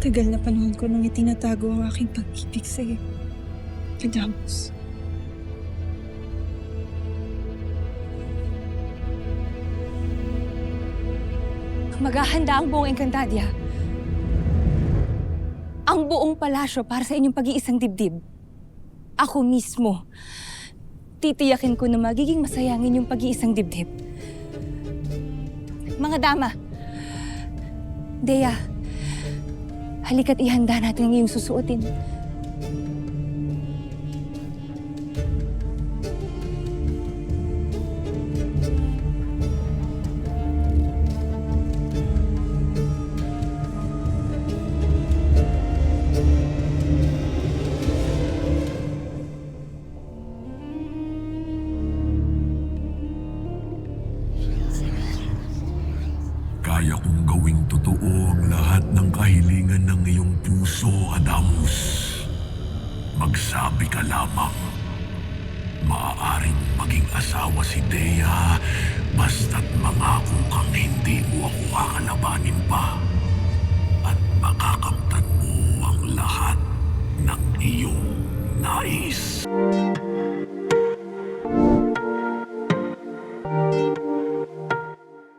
Tagal na panahon ko nang itinatago ang aking pag-ibig sa'yo, Adamus. Maghahanda ang buong Encantadia. Ang buong palasyo para sa inyong pag-iisang dibdib. Ako mismo. Titiyakin ko na magiging masayangin yung pag-iisang dibdib. Mga dama. Dea, halika't ihanda natin ang iyong susuotin. Kaya kong gawing totoo ang lahat ng kahilingan ng iyong puso, Adamus. Magsabi ka lamang. Maaaring maging asawa si Dea basta't mangako kang hindi mo ako kakalabanin pa.